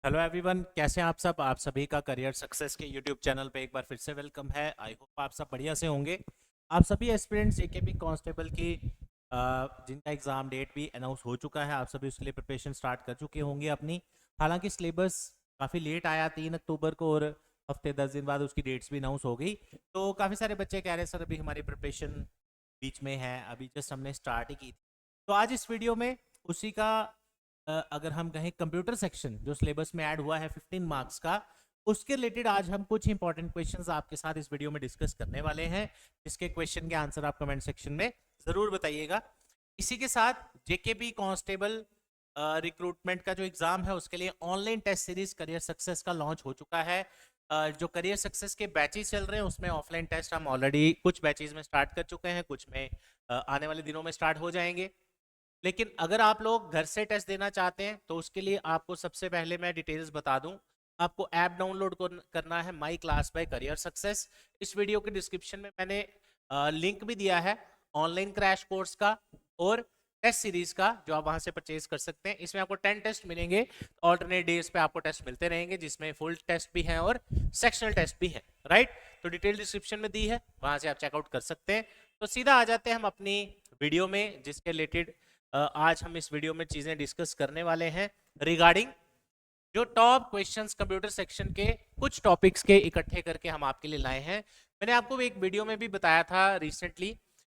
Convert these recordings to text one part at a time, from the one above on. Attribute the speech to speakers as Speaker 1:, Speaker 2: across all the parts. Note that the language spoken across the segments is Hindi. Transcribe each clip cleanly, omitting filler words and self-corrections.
Speaker 1: हेलो एवरीवन, कैसे हैं आप सब। आप सभी का करियर सक्सेस के यूट्यूब चैनल पे एक बार फिर से वेलकम है। आई होप आप सब बढ़िया से होंगे। आप सभी एस्पिरेंट्स जेकेपी कांस्टेबल की जिनका एग्जाम डेट भी अनाउंस हो चुका है, आप सभी उसके लिए प्रिपरेशन स्टार्ट कर चुके होंगे अपनी। हालांकि सिलेबस काफ़ी लेट आया 3 अक्टूबर को, और हफ्ते 10 दिन बाद उसकी डेट्स भी अनाउंस हो गई। तो काफ़ी सारे बच्चे कह रहे हैं सर अभी हमारी प्रिपरेशन बीच में है, अभी जस्ट हमने स्टार्ट ही की थी। तो आज इस वीडियो में उसी का अगर हम कहें कंप्यूटर सेक्शन जो सिलेबस में ऐड हुआ है 15 मार्क्स का, उसके रिलेटेड आज हम कुछ इंपॉर्टेंट क्वेश्चंस आपके साथ इस वीडियो में डिस्कस करने वाले हैं, जिसके क्वेश्चन के आंसर आप कमेंट सेक्शन में जरूर बताइएगा। इसी के साथ जेकेबी कांस्टेबल रिक्रूटमेंट का जो एग्जाम है उसके लिए online test series career success का लॉन्च हो चुका है। जो करियर सक्सेस के बैचेस चल रहे हैं उसमें ऑफलाइन टेस्ट हम ऑलरेडी कुछ बैचेस में स्टार्ट कर चुके हैं, कुछ में आने वाले दिनों में स्टार्ट हो जाएंगे। लेकिन अगर आप लोग घर से टेस्ट देना चाहते हैं तो उसके लिए आपको सबसे पहले मैं डिटेल्स बता दूं। आपको ऐप डाउनलोड करना है my class by career success. इस वीडियो के डिस्क्रिप्शन में मैंने लिंक भी दिया है ऑनलाइन क्रैश कोर्स का और टेस्ट सीरीज का, जो आप वहां से परचेज कर सकते हैं। इसमें आपको 10 टेस्ट मिलेंगे, ऑल्टरनेट डेज पे आपको टेस्ट मिलते रहेंगे, जिसमें फुल टेस्ट भी है और सेक्शनल टेस्ट भी है। राइट, तो डिटेल डिस्क्रिप्शन में दी है, वहां से आप चेकआउट कर सकते हैं। तो सीधा आ जाते हैं हम अपनी वीडियो में, जिसके रिलेटेड आज हम इस वीडियो में चीजें डिस्कस करने वाले हैं रिगार्डिंग जो टॉप क्वेश्चंस कंप्यूटर सेक्शन के कुछ टॉपिक्स के इकट्ठे करके हम आपके लिए लाए हैं। मैंने आपको एक वीडियो में भी बताया था रिसेंटली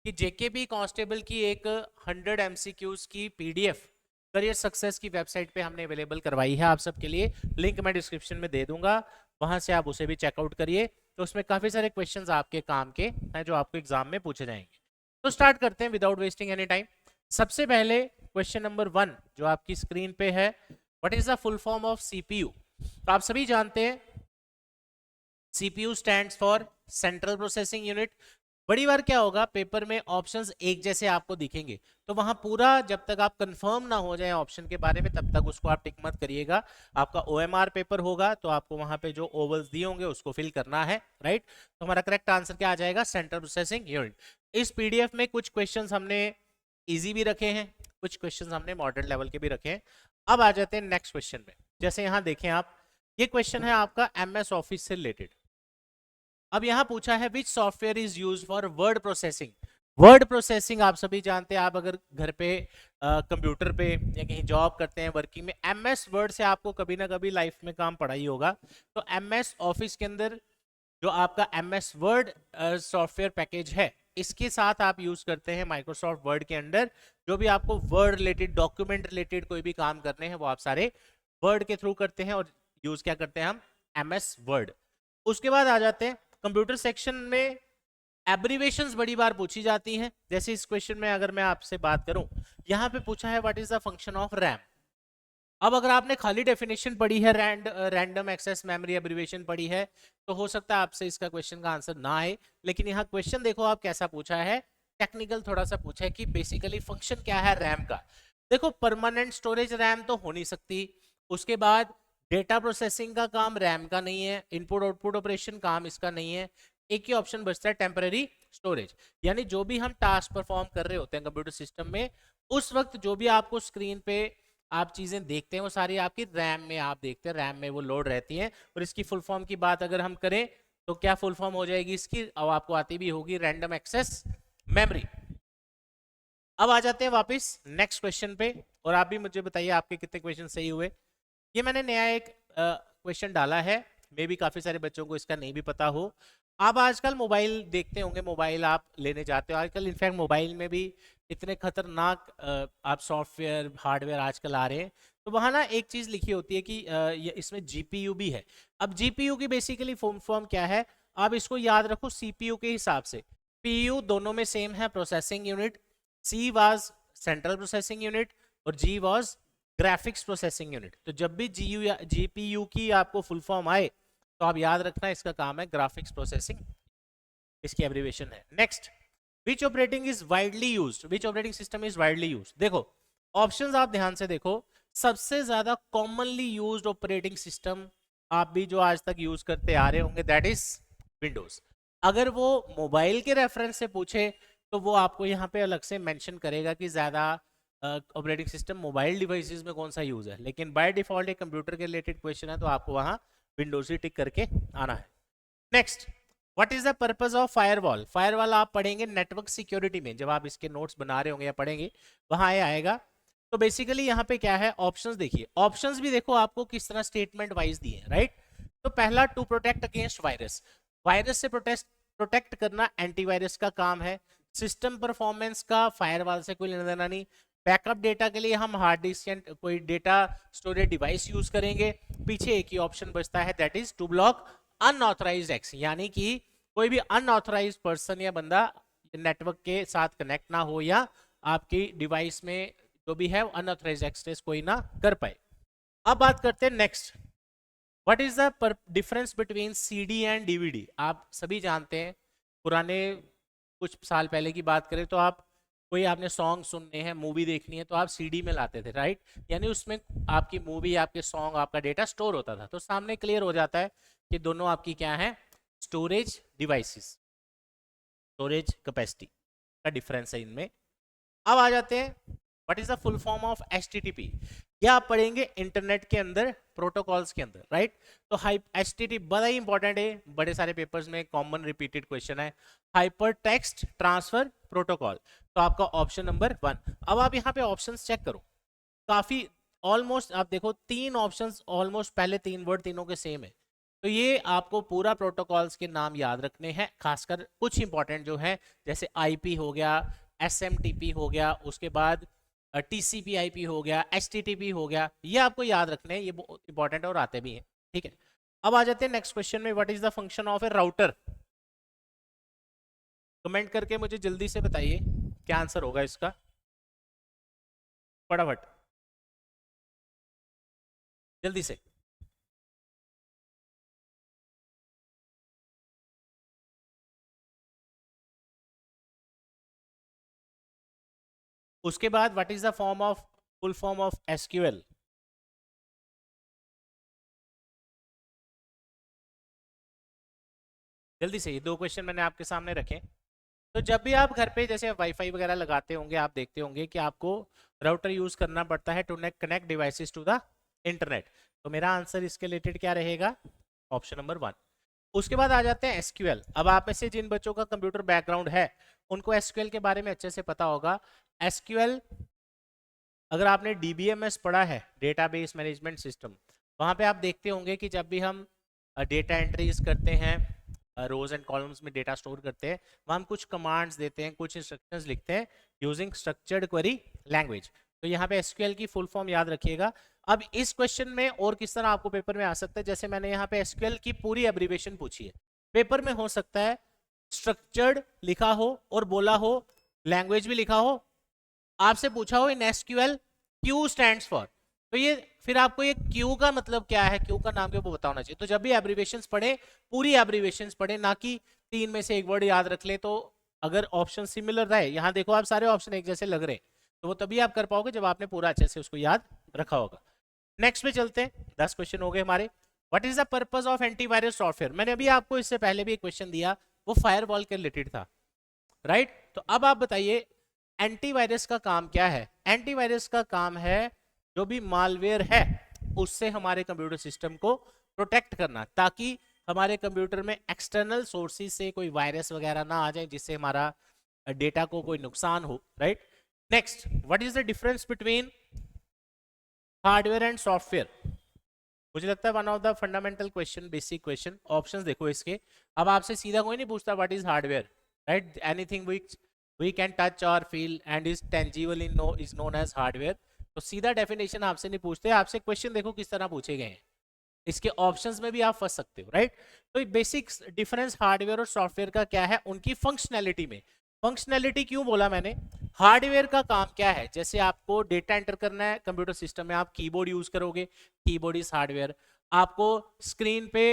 Speaker 1: कि जेकेबी कांस्टेबल की एक 100 एमसीक्यूज की पीडीएफ करियर सक्सेस की वेबसाइट पे हमने अवेलेबल करवाई है आप सबके लिए। लिंक मैं डिस्क्रिप्शन में दे दूंगा, वहां से आप उसे भी चेकआउट करिए। तो उसमें काफी सारे क्वेश्चंस आपके काम के हैं जो आपको एग्जाम में पूछे जाएंगे। तो स्टार्ट करते हैं विदाउट वेस्टिंग एनी टाइम। सबसे पहले क्वेश्चन नंबर 1 जो आपकी स्क्रीन पे है, what is the full form of CPU. तो आप सभी जानते हैं CPU stands for central processing unit. बड़ी बार क्या होगा, पेपर में ऑप्शंस एक जैसे आपको दिखेंगे, तो वहां पूरा जब तक आप कंफर्म ना हो जाए ऑप्शन के बारे में तब तक उसको आप टिक मत करिएगा। आपका ओएमआर पेपर होगा तो आपको वहां पे जो ओवल्स दिए होंगे उसको फिल करना है। राइट, तो हमारा करेक्ट आंसर क्या आ जाएगा, सेंट्रल प्रोसेसिंग यूनिट। इस पीडीएफ में कुछ क्वेश्चंस हमने इजी भी रखे हैं, कुछ क्वेश्चंस हमने मॉडरेट लेवल के भी रखे हैं। अब आ जाते हैं नेक्स्ट क्वेश्चन में। जैसे यहां देखें आप, ये क्वेश्चन है आपका एमएस ऑफिस से रिलेटेड। अब यहां पूछा है विच software is use for word processing. Word processing आप सभी जानते हैं, आप अगर घर पे कंप्यूटर पे या कहीं जॉब करते हैं वर्किंग में, एमएस वर्ड से आपको कभी ना कभी लाइफ में काम पड़ा ही होगा। तो एमएस ऑफिस के अंदर जो आपका एमएस वर्ड सॉफ्टवेयर पैकेज है, इसके साथ आप यूज करते हैं माइक्रोसॉफ्ट वर्ड के अंदर। जो भी आपको वर्ड रिलेटेड, डॉक्यूमेंट रिलेटेड कोई भी काम करने हैं वो आप सारे वर्ड के थ्रू करते हैं, और यूज क्या करते हैं हम, एमएस वर्ड। उसके बाद आ जाते हैं कंप्यूटर सेक्शन में एब्रीवेशंस बड़ी बार पूछी जाती हैं। जैसे इस क्वेश्चन में अगर मैं आपसे बात करूं, यहां पे पूछा है what is the function of RAM. अब अगर आपने खाली डेफिनेशन पढ़ी है, रैंडम एक्सेस मेमोरी एब्रीवेशन पढ़ी है, तो हो सकता है आपसे इसका क्वेश्चन का आंसर ना आए। लेकिन यहाँ क्वेश्चन देखो आप कैसा पूछा है, टेक्निकल थोड़ा सा पूछा है कि बेसिकली फंक्शन क्या है रैम का। देखो, परमानेंट स्टोरेज रैम तो हो नहीं सकती। उसके बाद डेटा प्रोसेसिंग का काम रैम का नहीं है, इनपुट आउटपुट ऑपरेशन काम इसका नहीं है। एक ही ऑप्शन बचता है टेम्पररी स्टोरेज, यानी जो भी हम टास्क परफॉर्म कर रहे होते हैं कंप्यूटर सिस्टम में, उस वक्त जो भी आपको स्क्रीन पे आप चीजें देखते हैं वो सारी आपकी रैम में आप देखते हैं, रैम में वो लोड रहती हैं। और इसकी फुल फॉर्म की बात अगर हम करें तो क्या फुल फॉर्म हो जाएगी इसकी, अब आपको आती भी होगी, रैंडम एक्सेस मेमोरी। अब आ जाते हैं वापस नेक्स्ट क्वेश्चन पे, और आप भी मुझे बताइए आपके कितने क्वेश्चन सही हुए। ये मैंने नया एक क्वेश्चन डाला है, मे भी काफी सारे बच्चों को इसका नहीं भी पता हो। आप आजकल मोबाइल देखते होंगे, मोबाइल आप लेने जाते हो आजकल, इनफैक्ट मोबाइल में भी इतने खतरनाक आप सॉफ्टवेयर हार्डवेयर आजकल आ रहे हैं। तो वहां ना एक चीज लिखी होती है कि इसमें जीपीयू भी है। अब जीपीयू की बेसिकली फॉर्म क्या है, आप इसको याद रखो सीपीयू के हिसाब से। पीयू दोनों में सेम है, processing unit. She was central processing unit और जी वाज ग्राफिक्स प्रोसेसिंग यूनिट। तो जब भी जीयू या जीपीयू की आपको फुल फॉर्म आए तो आप याद रखना इसका काम है ग्राफिक्स प्रोसेसिंग, इसकी एब्रिविएशन है। Next, which operating is widely used, which operating system is widely used. देखो ऑप्शंस आप ध्यान से देखो, सबसे ज्यादा कॉमनली यूज्ड ऑपरेटिंग सिस्टम आप भी जो आज तक यूज करते आ रहे होंगे, दैट इज विंडोज। अगर वो मोबाइल के रेफरेंस से पूछे तो वो आपको यहाँ पे अलग से मेंशन करेगा कि ज्यादा ऑपरेटिंग सिस्टम मोबाइल डिवाइसेस में कौन सा यूज है, लेकिन बाय डिफॉल्ट एक कंप्यूटर के रिलेटेड क्वेश्चन है तो आपको वहां विंडोज ही टिक करके आना है। Next, what is the purpose of firewall? Firewall आप पढ़ेंगे नेटवर्क सिक्योरिटी में, जब आप इसके नोट्स बना रहे होंगे या पढ़ेंगे वहां ये आएगा। तो बेसिकली यहाँ पे क्या है, ऑप्शंस देखिए, ऑप्शंस भी देखो आपको किस तरह स्टेटमेंट वाइज दिए हैं, राइट। तो पहला, to protect against virus, virus से प्रोटेक्ट करना एंटीवायरस का काम है। सिस्टम परफॉर्मेंस का फायरवॉल से कोई लेना देना नहीं। बैकअप डेटा के लिए हम हार्ड डिस्क या कोई डेटा स्टोरेज डिवाइस यूज करेंगे। पीछे एक ही ऑप्शन बचता है, that is to block unauthorised access, यानी कि कोई भी अनऑथराइज्ड पर्सन या बंदा नेटवर्क के साथ कनेक्ट ना हो या आपकी डिवाइस में जो भी है अनऑथराइज्ड एक्सेस कोई ना कर पाए। अब बात करते हैं next, what is the difference between CD and DVD? आप सभी जानते हैं, पुराने कुछ साल पहले की बात करें तो आप कोई आपने सॉन्ग सुनने हैं, मूवी देखनी है तो आप सीडी में लाते थे, राइट। यानी उसमें आपकी मूवी, आपके सॉन्ग, आपका डेटा स्टोर होता था। तो सामने क्लियर हो जाता है कि दोनों आपकी क्या है, स्टोरेज डिवाइसेस, स्टोरेज कैपेसिटी का डिफरेंस है इनमें। अब आ जाते हैं, what is the full form of HTTP? या आप पढ़ेंगे इंटरनेट के अंदर प्रोटोकॉल्स के अंदर, राइट। तो एचटीटीपी बड़ा ही इंपॉर्टेंट है, बड़े सारे पेपर्स में कॉमन रिपीटेड क्वेश्चन है, हाइपर टेक्स्ट ट्रांसफर प्रोटोकॉल। तो आपका ऑप्शन नंबर 1। अब आप यहाँ पे ऑप्शंस चेक करो, काफी ऑलमोस्ट आप देखो 3 ऑप्शंस ऑलमोस्ट, पहले 3 वर्ड तीनों के सेम है। तो ये आपको पूरा प्रोटोकॉल्स के नाम याद रखने हैं, खासकर कुछ इंपॉर्टेंट जो है, जैसे आईपी हो गया, एसएमटीपी हो गया, उसके बाद टीसीपी आईपी हो गया, एचटीटीपी हो गया, ये आपको याद रखने हैं, ये बहुत इंपॉर्टेंट और आते भी हैं, ठीक है। अब आ जाते हैं नेक्स्ट क्वेश्चन में, what is the function of A router? Comment करके मुझे जल्दी से बताइए क्या आंसर होगा इसका, फटाफट जल्दी से। उसके बाद what is the form of full form of SQL? जल्दी से, ये 2 क्वेश्चन मैंने आपके सामने रखे। तो जब भी आप घर पे जैसे वाईफाई वगैरह लगाते होंगे, आप देखते होंगे कि आपको राउटर यूज करना पड़ता है to connect devices to the internet. तो मेरा आंसर इसके रिलेटेड क्या रहेगा, ऑप्शन नंबर 1। उसके बाद आ जाते हैं एसक्यूएल। अब आप में से जिन बच्चों का कंप्यूटर बैकग्राउंड है उनको एसक्यूएल के बारे में अच्छे से पता होगा। एसक्यूएल, अगर आपने डीबीएमएस पढ़ा है, डेटाबेस मैनेजमेंट सिस्टम, वहां पे आप देखते होंगे कि जब भी हम डेटा एंट्रीज करते हैं, रोज एंड कॉलम्स में डेटा स्टोर करते हैं, वहां हम कुछ कमांड्स देते हैं, कुछ इंस्ट्रक्शंस लिखते हैं यूजिंग स्ट्रक्चर्ड क्वेरी लैंग्वेज। तो यहाँ पे एसक्यूएल की फुल फॉर्म याद रखिएगा। अब इस क्वेश्चन में और किस तरह आपको पेपर में आ सकता है, जैसे मैंने यहाँ पे एसक्यूएल की पूरी एब्रीवेशन पूछी है, पेपर में हो सकता है स्ट्रक्चर्ड लिखा हो और बोला हो, लैंग्वेज भी लिखा हो, आपसे पूछा हो in SQL Q stands for, तो ये फिर आपको ये क्यू का मतलब क्या है, क्यू का नाम क्या, वो बताना चाहिए। तो जब भी एब्रीवेशंस पढ़े, पूरी एब्रीवेशंस पढ़े, ना कि 3 में से एक वर्ड याद रख ले। तो अगर ऑप्शन सिमिलर रहे, यहाँ देखो आप सारे ऑप्शन एक जैसे लग रहे हैं, तो वो तभी आप कर पाओगे जब आपने पूरा अच्छे से उसको याद रखा होगा। नेक्स्ट पे चलते हैं, 10 क्वेश्चन हो गए हमारे। What is the purpose of antivirus software? मैंने अभी आपको इससे पहले भी एक क्वेश्चन दिया, वो फायरवॉल के रिलेटेड था, राइट। तो अब आप बताइए एंटीवायरस का काम क्या है? एंटीवायरस का काम है जो भी मालवेयर है उससे हमारे कंप्यूटर सिस्टम को प्रोटेक्ट करना, ताकि हमारे कंप्यूटर में एक्सटर्नल सोर्सेज से कोई वायरस वगैरह ना आ जाए जिससे हमारा डेटा को कोई नुकसान हो, right. Next, what is the difference between hardware and software? मुझे लगता है one of the fundamental question, basic question. Options देखो इसके, अब आपसे सीधा कोई नहीं पूछता what is hardware, right. Anything we can touch or feel and is tangible in is known as hardware। तो सीधा डेफिनेशन आपसे नहीं पूछते, आपसे क्वेश्चन देखो किस तरह पूछे गए हैं, इसके ऑप्शंस में भी आप फंस सकते हो, राइट। तो बेसिक डिफरेंस हार्डवेयर और सॉफ्टवेयर का क्या है, उनकी फंक्शनैलिटी में। फंक्शनैलिटी क्यों बोला मैंने, हार्डवेयर का काम क्या है, जैसे आपको डेटा एंटर करना है कंप्यूटर सिस्टम में, आप कीबोर्ड यूज करोगे, कीबोर्ड इज हार्डवेयर। आपको स्क्रीन पे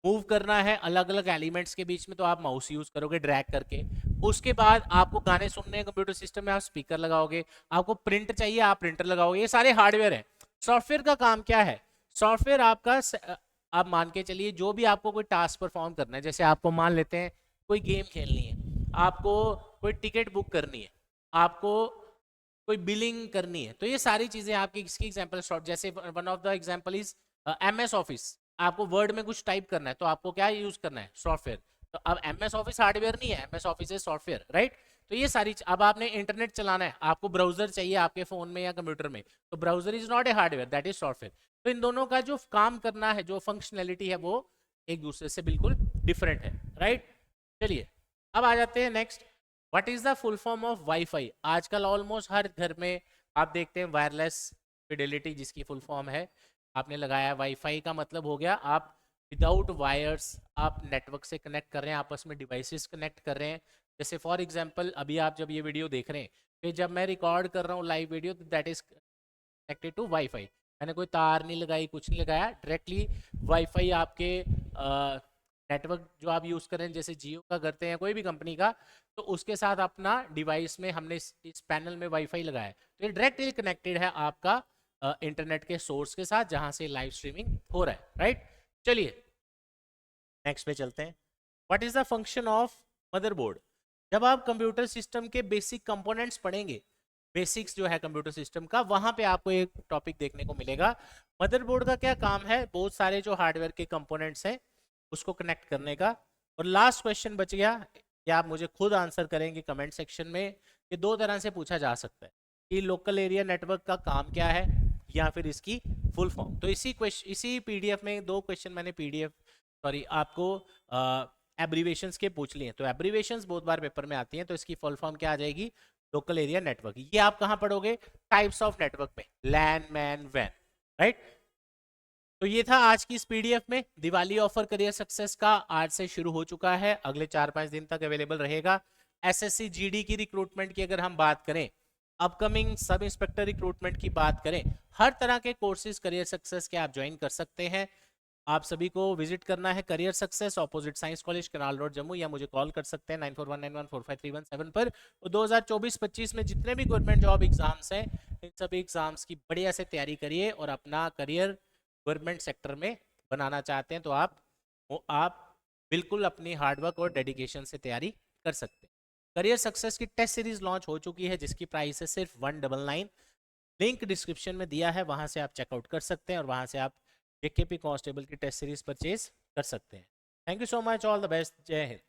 Speaker 1: मूव करना है अलग अलग एलिमेंट्स के बीच में, तो आप माउस यूज करोगे ड्रैग करके। उसके बाद आपको गाने सुनने हैं कंप्यूटर सिस्टम में, आप स्पीकर लगाओगे। आपको प्रिंट चाहिए, आप प्रिंटर लगाओगे। ये सारे हार्डवेयर हैं। सॉफ्टवेयर का काम क्या है, सॉफ्टवेयर आपका आप मान के चलिए जो भी आपको कोई टास्क परफॉर्म करना है, जैसे आपको मान लेते हैं कोई गेम खेलनी है, आपको कोई टिकट बुक करनी है, आपको कोई बिलिंग करनी है, तो ये सारी चीजें आपकी किसकी एग्जांपल शॉर्ट, जैसे one of the example is MS office. आपको वर्ड में कुछ टाइप करना है तो आपको क्या यूज करना है, सॉफ्टवेयर। तो अब एमएस ऑफिस हार्डवेयर नहीं है, एमएस ऑफिस है सॉफ्टवेयर, राइट। तो ये सारी अब आपने इंटरनेट चलाना है, आपको ब्राउजर चाहिए आपके फोन में या कंप्यूटर में, तो browser is not a hardware, that is software. तो इन दोनों का जो काम करना है, जो फंक्शनैलिटी है, वो एक दूसरे से बिल्कुल डिफरेंट है, राइट। चलिए अब आ जाते हैं next, what is the full form of wifi. आजकल ऑलमोस्ट हर घर में आप देखते हैं वायरलेस फिडेलिटी, जिसकी फुल फॉर्म है, आपने लगाया वाईफाई का मतलब हो गया आप विदाउट वायर्स आप नेटवर्क से कनेक्ट कर रहे हैं, आपस में डिवाइसेस कनेक्ट कर रहे हैं। जैसे फॉर एग्जांपल अभी आप जब ये वीडियो देख रहे हैं, फिर जब मैं रिकॉर्ड कर रहा हूँ live video, that is connected to wifi. मैंने कोई तार नहीं लगाई, कुछ नहीं लगाया, डायरेक्टली वाईफाई आपके नेटवर्क जो आप यूज कर रहे हैं, जैसे जियो का करते हैं कोई भी कंपनी का, तो उसके साथ अपना डिवाइस में हमने इस पैनल में वाईफाई लगाया है, तो ये डायरेक्टली कनेक्टेड है आपका इंटरनेट के सोर्स के साथ, जहां से लाइव स्ट्रीमिंग हो रहा है, राइट। चलिए नेक्स्ट पे चलते हैं, what is the function of motherboard. जब आप कंप्यूटर सिस्टम के बेसिक कंपोनेंट्स पढ़ेंगे, बेसिक्स जो है कंप्यूटर सिस्टम का, वहां पे आपको एक टॉपिक देखने को मिलेगा, मदरबोर्ड का क्या काम है, बहुत सारे जो हार्डवेयर के कंपोनेंट्स हैं उसको कनेक्ट करने का। और लास्ट क्वेश्चन बच गया, या आप मुझे खुद आंसर करेंगे कमेंट सेक्शन में, कि दो तरह से पूछा जा सकता है कि लोकल एरिया नेटवर्क का काम क्या है, या फिर इसकी फुल फॉर्म। तो इसी पीडीएफ में दो क्वेश्चन मैंने पीडीएफ सॉरी आपको एब्रीवेशंस के पूछ लिए, तो एब्रीवेशंस बहुत बार पेपर में आती हैं, तो इसकी फुल फॉर्म क्या आ जाएगी, लोकल एरिया नेटवर्क। ये आप कहाँ पढ़ोगे, टाइप्स ऑफ नेटवर्क में, लैन मैन वैन, राइट। तो ये था आज की इस पीडीएफ में, दिवाली ऑफर करियर सक्सेस का आज से शुरू हो चुका है, अगले 4-5 दिन तक अवेलेबल रहेगा। एसएससी जीडी की रिक्रूटमेंट की अगर हम बात करें, अपकमिंग सब इंस्पेक्टर रिक्रूटमेंट की बात करें, हर तरह के कोर्सेज करियर सक्सेस के आप ज्वाइन कर सकते हैं। आप सभी को विजिट करना है career success, opposite science college, canal road, Jammu, या मुझे कॉल कर सकते हैं 9419145317 पर। और 2024-25 में जितने भी गवर्नमेंट जॉब एग्जाम्स हैं, इन सभी एग्जाम्स की बढ़िया से तैयारी करिए, और अपना करियर गवर्नमेंट सेक्टर में बनाना चाहते हैं तो आप बिल्कुल अपनी हार्डवर्क और डेडिकेशन से तैयारी कर सकते हैं। करियर सक्सेस की टेस्ट सीरीज लॉन्च हो चुकी है, जिसकी प्राइस है सिर्फ 199। लिंक डिस्क्रिप्शन में दिया है, वहां से आप चेकआउट कर सकते हैं, और वहां से आप जेकेपी कांस्टेबल की टेस्ट सीरीज परचेज कर सकते हैं। Thank you so much, all the best, जय हिंद।